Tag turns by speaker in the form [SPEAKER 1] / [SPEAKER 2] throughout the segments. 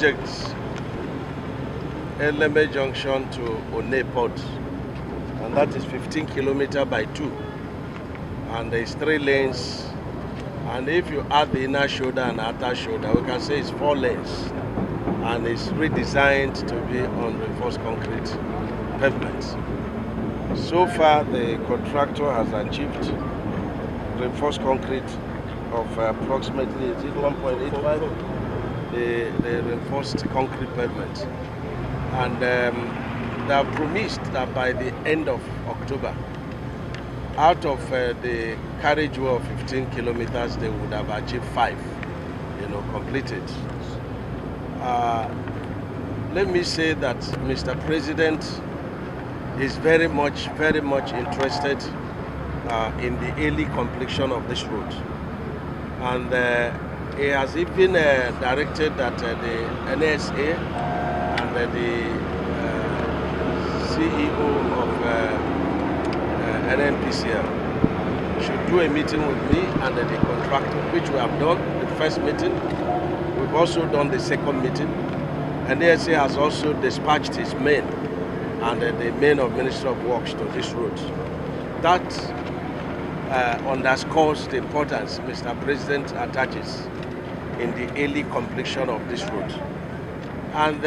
[SPEAKER 1] project Eleme Junction to Onne Port, and that is 15 kilometers by 2, and there's 3 lanes, and if you add the inner shoulder and outer shoulder, we can say it's 4 lanes, and it's redesigned to be on reinforced concrete pavement. So far, the contractor has achieved reinforced concrete of approximately 1.85, the reinforced concrete pavement. And they have promised that by the end of October, out of the carriageway of 15 kilometers, they would have achieved 5, completed. Let me say that Mr. President is very much interested in the early completion of this road. And he has even directed that the NSA and the CEO of NNPCL should do a meeting with me and the contractor, which we have done, the first meeting. We've also done the second meeting. NSA has also dispatched his men and the men of Ministry of Works to this road. That underscores the importance Mr. President attaches in the early completion of this road. And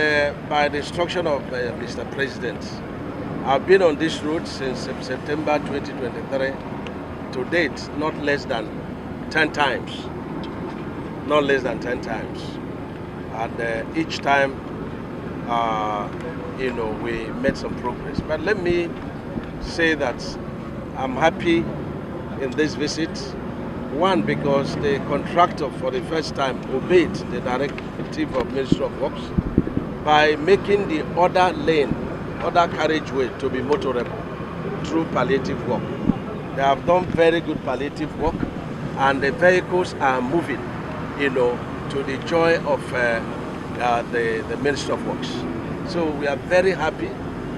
[SPEAKER 1] by the instruction of Mr. President, I've been on this road since September 2023 to date, not less than 10 times. Not less than 10 times. And each time, we made some progress. But let me say that I'm happy in this visit. One, because the contractor for the first time obeyed the directive of Ministry of Works by making the other carriageway to be motorable through palliative work. They have done very good palliative work, and the vehicles are moving, to the joy of the Ministry of Works. So we are very happy,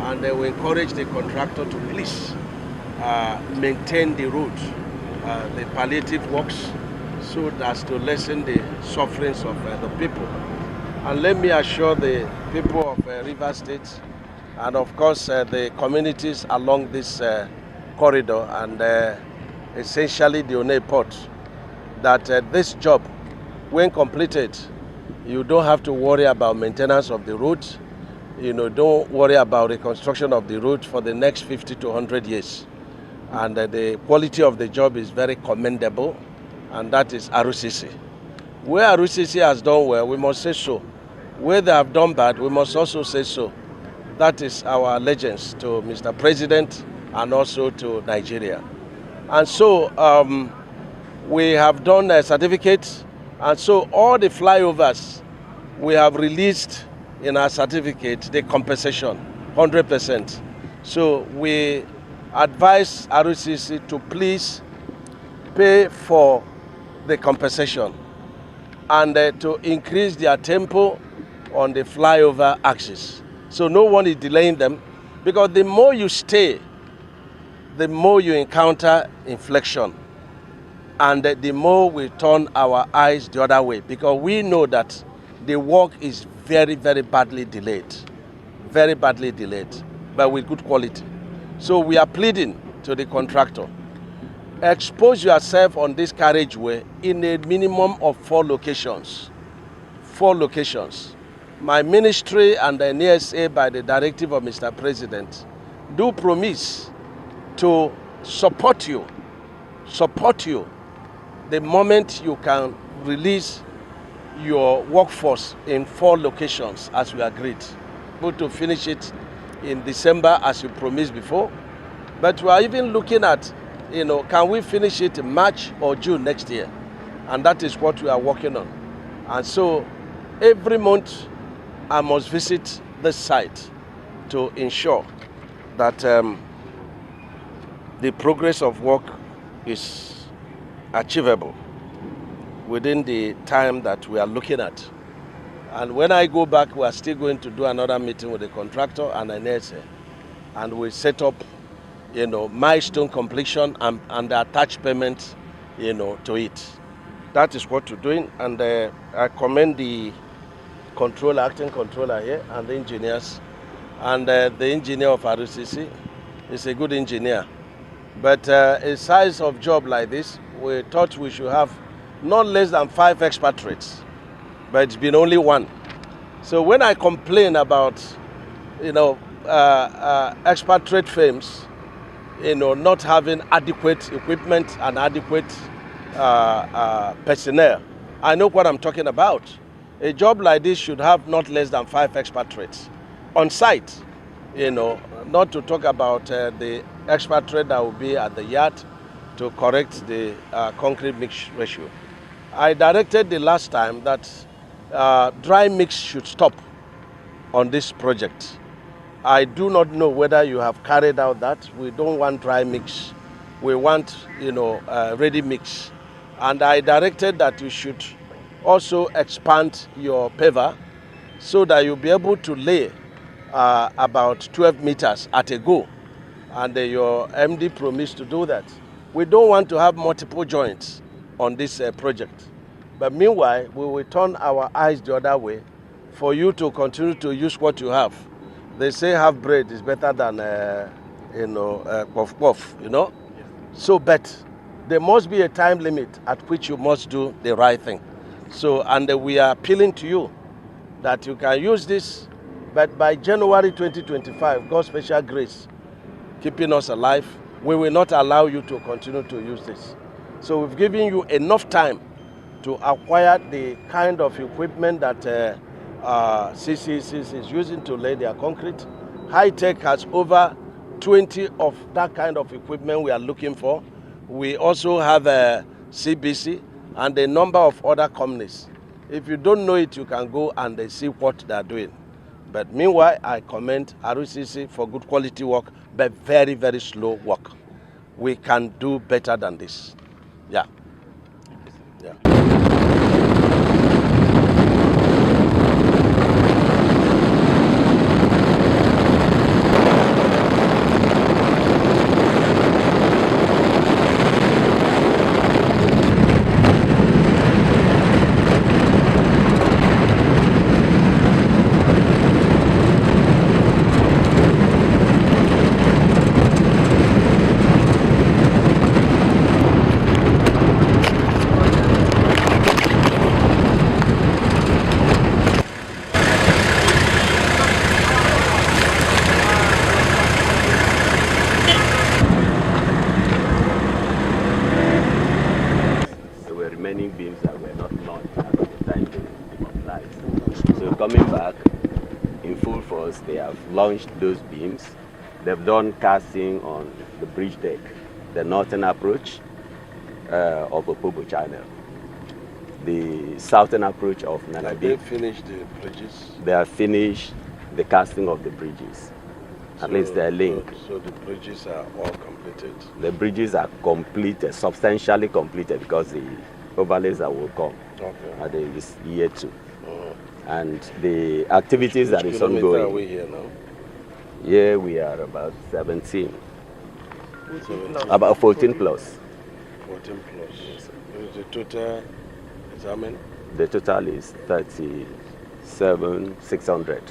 [SPEAKER 1] and we encourage the contractor to please maintain the road, the palliative works, so as to lessen the sufferings of the people. And let me assure the people of Rivers State, and of course the communities along this corridor, and essentially the Onne Port, that this job, when completed, you don't have to worry about maintenance of the road. Don't worry about reconstruction of the road for the next 50 to 100 years. And the quality of the job is very commendable, and that is RCC. Where RCC has done well, we must say so. Where they have done bad, we must also say so. That is our allegiance to Mr. President and also to Nigeria. And so we have done certificates, and so all the flyovers we have released in our certificate, the compensation, 100%. So we advise RCC to please pay for the compensation and to increase their tempo on the flyover axis. So no one is delaying them, because the more you stay, the more you encounter inflection, and the more we turn our eyes the other way, because we know that the work is very badly delayed, but with good quality. So we are pleading to the contractor, expose yourself on this carriageway in a minimum of 4 locations. 4 locations. My ministry and the NSA, by the directive of Mr. President, do promise to support you the moment you can release your workforce in 4 locations as we agreed. But to finish it in December as you promised before. But we are even looking at, can we finish it in March or June next year? And that is what we are working on. And so every month I must visit this site to ensure that the progress of work is achievable within the time that we are looking at. And when I go back, we are still going to do another meeting with the contractor and an NSA, and we set up, milestone completion and the attached payment, to it. That is what we're doing, and I commend the controller, acting controller here, and the engineers. And the engineer of RCC is a good engineer. But a size of job like this, we thought we should have not less than 5 expatriates, but it's been only 1. So when I complain about, expatriate firms, not having adequate equipment and adequate personnel, I know what I'm talking about. A job like this should have not less than 5 expatriates on site, not to talk about the expatriate that will be at the yard to correct the concrete mix ratio. I directed the last time that dry mix should stop on this project. I do not know whether you have carried out that. We don't want dry mix. We want, ready mix. And I directed that you should also expand your paver so that you'll be able to lay about 12 meters at a go. And your MD promised to do that. We don't want to have multiple joints on this project. But meanwhile, we will turn our eyes the other way for you to continue to use what you have. They say half bread is better than, puff puff, Yes. So, but there must be a time limit at which you must do the right thing. So, and we are appealing to you that you can use this, but by January 2025, God's special grace, keeping us alive, we will not allow you to continue to use this. So we've given you enough time to acquire the kind of equipment that CCCs is using to lay their concrete. High Tech has over 20 of that kind of equipment we are looking for. We also have a CBC and a number of other companies. If you don't know it, you can go and see what they are doing. But meanwhile, I commend RCC for good quality work, but very, very slow work. We can do better than this. Yeah. Yeah.
[SPEAKER 2] Beams that were not launched at the time they mobilized. So coming back in full force, they have launched those beams. They've done casting on the bridge deck, the northern approach of Opobo Channel, the southern approach of Nanabi.
[SPEAKER 1] Have they finished the bridges?
[SPEAKER 2] They have finished the casting of the bridges. At least they're linked.
[SPEAKER 1] So the bridges are all completed?
[SPEAKER 2] The bridges are completed, substantially completed, because the overlays that will come at this year 2. And the activities that is ongoing.
[SPEAKER 1] Which are we here now?
[SPEAKER 2] Here we are about 17. About 14 plus.
[SPEAKER 1] 14 plus. Yes. The total is how many?
[SPEAKER 2] The total is 37,600.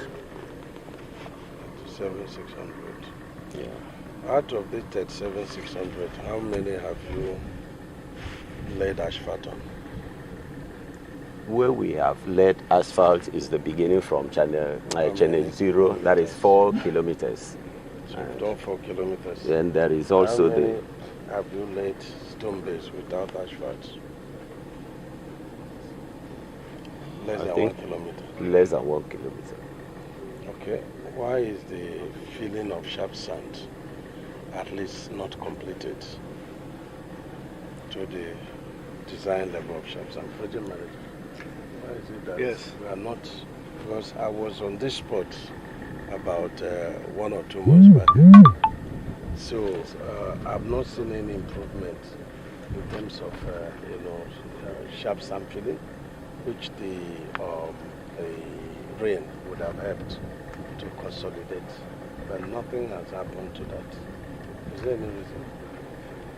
[SPEAKER 1] 37,600.
[SPEAKER 2] Yeah.
[SPEAKER 1] Out of the 37,600, how many have you laid asphalt on?
[SPEAKER 2] Where we have laid asphalt is the beginning from channel 0, that is 4 kilometers.
[SPEAKER 1] So you've done 4 kilometers.
[SPEAKER 2] And there is also
[SPEAKER 1] how many have you laid stone base without asphalt? Less than 1 kilometer.
[SPEAKER 2] Less than 1 kilometer.
[SPEAKER 1] Okay. Why is the filling of sharp sand at least not completed to the design level of sharp sand? Project manager, why is it that we are not? Because I was on this spot about 1 or 2 months back, so I've not seen any improvement in terms of sharp sand filling, which the rain would have helped to consolidate, but nothing has happened to that. Is there any reason?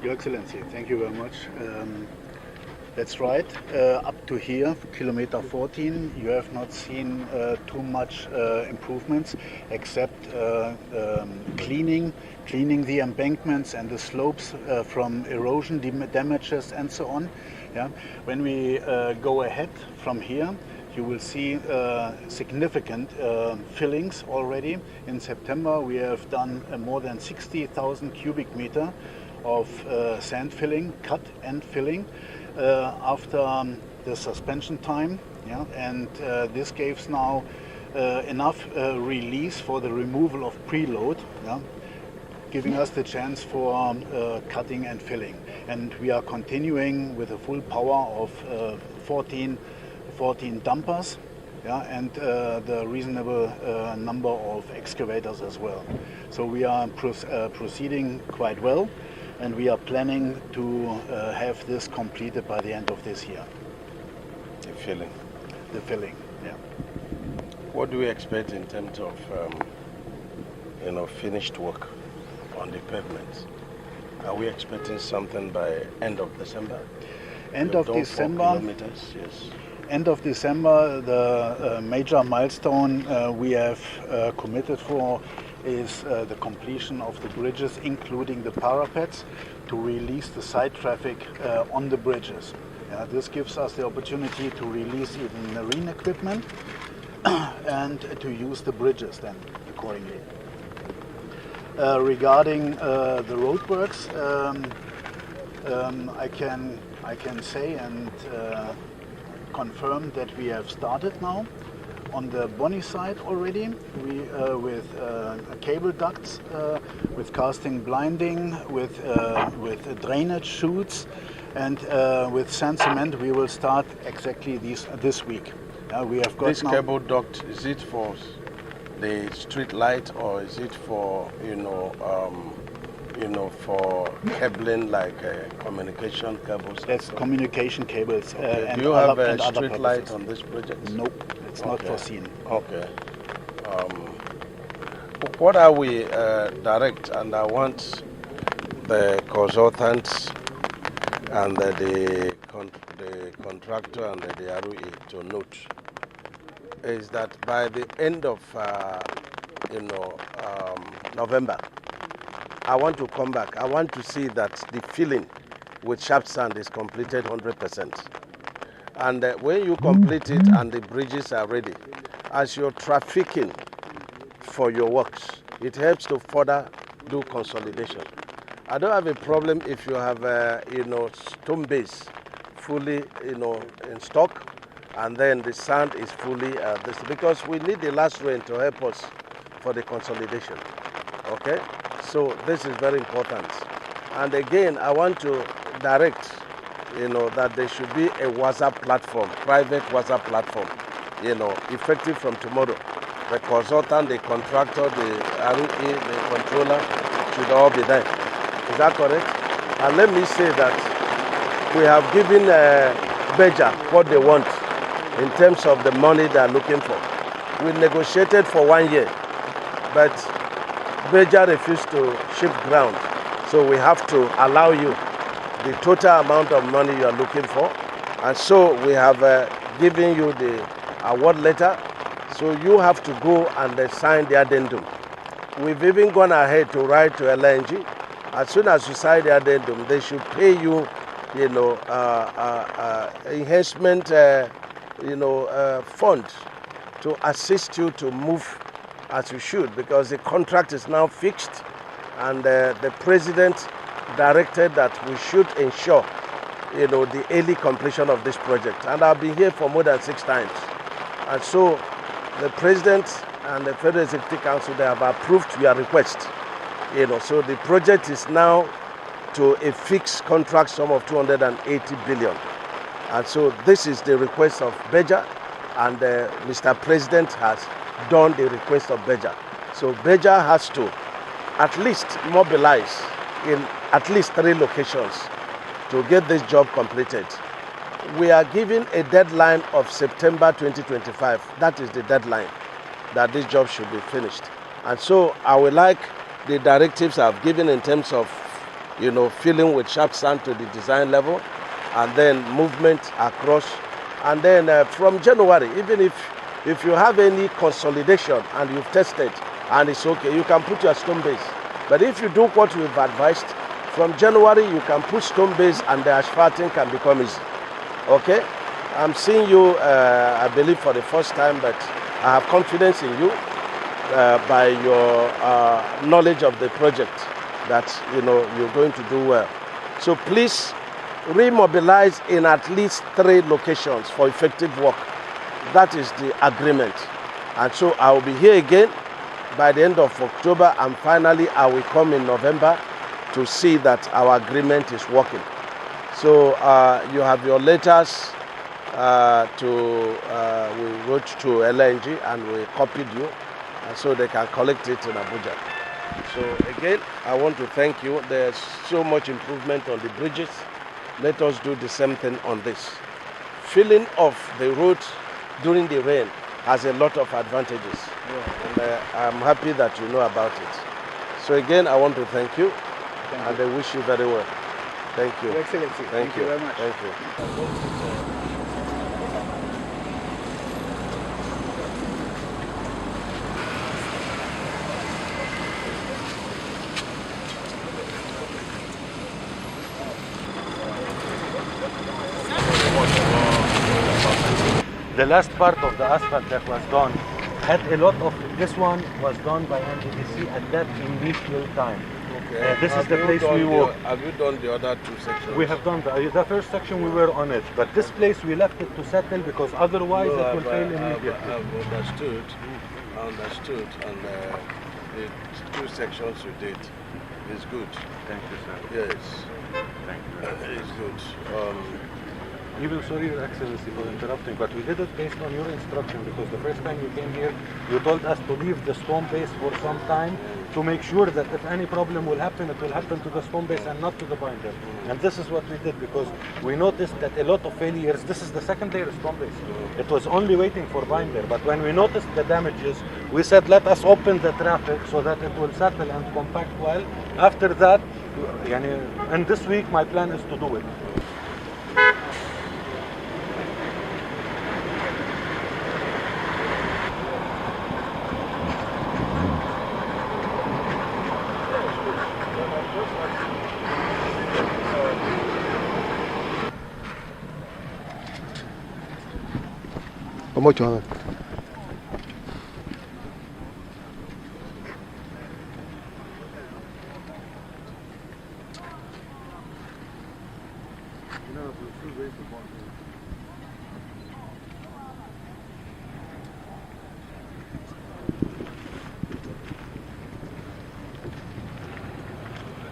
[SPEAKER 3] Your Excellency, thank you very much. That's right. Up to here, kilometer 14, you have not seen too much improvements, except cleaning the embankments and the slopes from erosion damages and so on. Yeah. When we go ahead from here, you will see significant fillings already. In September, we have done more than 60,000 cubic meter of sand filling, cut and filling. After the suspension time, yeah, and this gives now enough release for the removal of preload, yeah, giving us the chance for cutting and filling. And we are continuing with a full power of 14 dumpers, yeah, and the reasonable number of excavators as well. So we are proceeding quite well. And we are planning to have this completed by the end of this year.
[SPEAKER 1] The filling?
[SPEAKER 3] The filling, yeah.
[SPEAKER 1] What do we expect in terms of finished work on the pavement? Are we expecting something by end of December?
[SPEAKER 3] End of December.
[SPEAKER 1] 4 kilometers, yes.
[SPEAKER 3] End of December, the major milestone we have committed for is the completion of the bridges, including the parapets, to release the side traffic on the bridges. This gives us the opportunity to release even marine equipment and to use the bridges then accordingly. Regarding the roadworks, I can say and confirm that we have started now. On the Bonny side already, with cable ducts, with casting blinding, with drainage chutes, and with sand cement, we will start exactly this week. We have got
[SPEAKER 1] this cable duct. Is it for the street light, or is it for for cabling, like communication cables?
[SPEAKER 3] That's communication cables.
[SPEAKER 1] Okay. Do you have a street light on this project?
[SPEAKER 3] Nope. It's not foreseen.
[SPEAKER 1] Okay. What are we direct? And I want the consultants and the contractor and the ROE to note is that by the end of November, I want to come back. I want to see that the filling with sharp sand is completed 100%. And when you complete it and the bridges are ready, as you're trafficking for your works, it helps to further do consolidation. I don't have a problem if you have stone base fully in stock, and then the sand is fully because we need the last rain to help us for the consolidation. Okay, so this is very important. And again, I want to direct that there should be a WhatsApp platform, private WhatsApp platform, effective from tomorrow. The consultant, the contractor, the ROE, the controller should all be there. Is that correct? And let me say that we have given Beja what they want in terms of the money they are looking for. We negotiated for 1 year, but Beja refused to ship ground. So we have to allow you the total amount of money you are looking for. And so we have given you the award letter. So you have to go and sign the addendum. We've even gone ahead to write to LNG. As soon as you sign the addendum, they should pay you, enhancement, fund to assist you to move as you should, because the contract is now fixed, and the president directed that we should ensure, the early completion of this project. And I've been here for more than 6 times, and so the president and the Federal Executive Council, they have approved your request. So the project is now to a fixed contract sum of 280 billion. And so this is the request of Beja, and Mr. President has done the request of Beja. So Beja has to at least mobilize in at least 3 locations to get this job completed. We are giving a deadline of September 2025. That is the deadline that this job should be finished. And so I would like the directives I've given in terms of, filling with sharp sand to the design level, and then movement across. And then from January, even if you have any consolidation and you've tested and it's okay, you can put your stone base. But if you do what we've advised, from January you can put stone base and the asphalting can become easy. Okay? I'm seeing you, I believe, for the first time, but I have confidence in you by your knowledge of the project that you're going to do well. So please remobilize in at least 3 locations for effective work. That is the agreement. And so I will be here again by the end of October, and finally I will come in November to see that our agreement is working. So you have your letters we wrote to LNG and we copied you, so they can collect it in Abuja. So again, I want to thank you. There's so much improvement on the bridges. Let us do the same thing on this. Filling of the road during the rain has a lot of advantages. Yeah. And I'm happy that you know about it. So again, I want to thank you, and I wish you very well. Thank you.
[SPEAKER 3] Your Excellency. Thank you very much.
[SPEAKER 1] Thank you.
[SPEAKER 4] The last part of the asphalt that was done had a lot of, this one was done by NDDC at that initial time.
[SPEAKER 1] Okay.
[SPEAKER 4] This is the place we walk.
[SPEAKER 1] Have you done the other 2 sections?
[SPEAKER 4] We have done the first section, we were on it, but this place we left it to settle because otherwise it will fail immediately.
[SPEAKER 1] I've understood, and the 2 sections you did is good.
[SPEAKER 4] Thank you, sir.
[SPEAKER 1] Yes.
[SPEAKER 4] Thank you.
[SPEAKER 1] It's good.
[SPEAKER 4] Even sorry, Your Excellency, for interrupting, but we did it based on your instruction because the first time you came here, you told us to leave the stone base for some time to make sure that if any problem will happen, it will happen to the stone base and not to the binder. And this is what we did because we noticed that a lot of failures, this is the second layer stone base. It was only waiting for binder, but when we noticed the damages, we said let us open the traffic so that it will settle and compact well. After that, and this week my plan is to do it.
[SPEAKER 5] How much on it?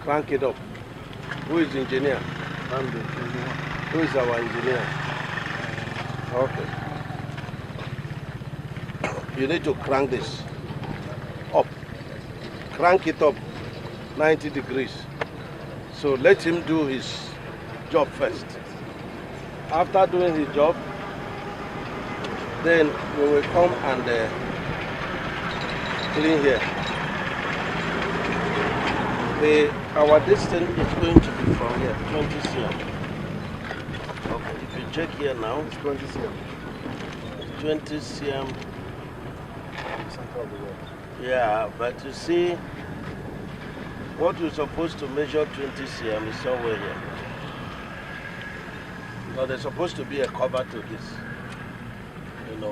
[SPEAKER 1] Crank it up. Who is the engineer?
[SPEAKER 5] I'm the engineer.
[SPEAKER 1] Who is our engineer? Okay. You need to crank this up. Crank it up 90 degrees. So let him do his job first. After doing his job, then we will come and clean here. Our distance is going to be from here, 20 cm. Okay, if you check here now, it's 20 cm. 20 cm. Yeah, but you see, what we're supposed to measure 20 cm is somewhere here. So there's supposed to be a cover to this.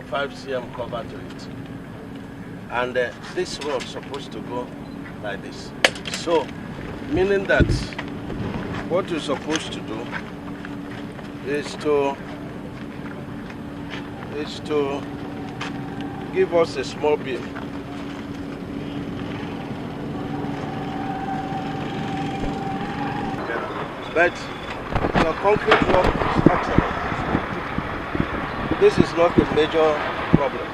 [SPEAKER 1] 5 cm cover to it. And this road is supposed to go like this. So, meaning that what you're supposed to do is to give us a small beam. But your concrete work is excellent. This is not a major problem,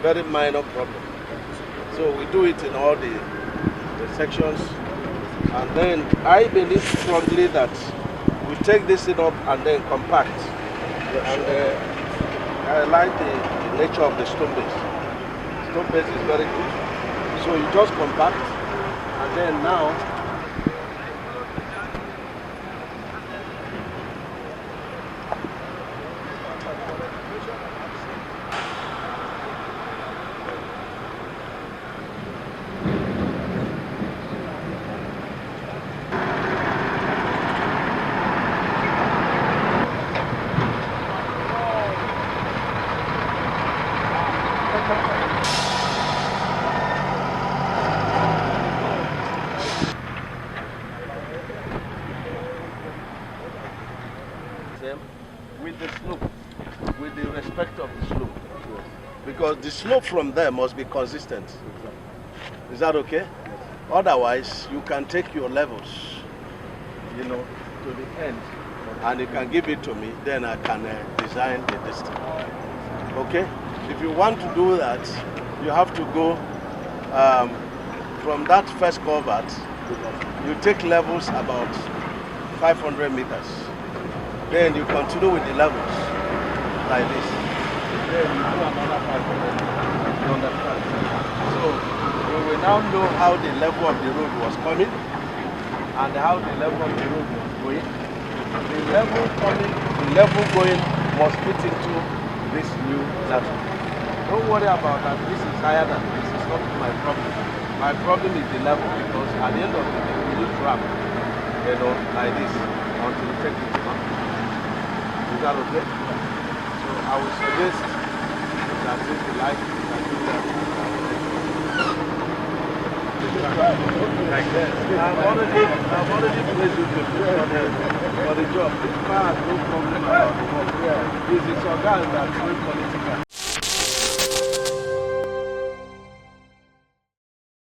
[SPEAKER 1] very minor problem. So we do it in all the sections, and then I believe strongly that we take this up and then compact. And I like the nature of the stone base. Stone base is very good. So you just compact, and then now them with the slope, with the respect of the slope. Because the slope from there must be consistent. Is that okay? Otherwise, you can take your levels, to the end, and you can give it to me, then I can design the distance. Okay? If you want to do that, you have to go from that first culvert, you take levels about 500 meters. Then you continue with the levels, like this. Then you do another 500 meters. You understand? So, we will now know how the level of the road was coming and how the level of the road was going. The level coming, the level going must fit into this new level. Don't worry about that. This is higher than this. It's not my problem. My problem is the level, because at the end of the day, we need ramp, like this, until we take it down. Is that okay? So I would suggest that if you like, you can do that. Like that. I've already placed you for the job. This man has no problem about the work. He's a guy that's very political.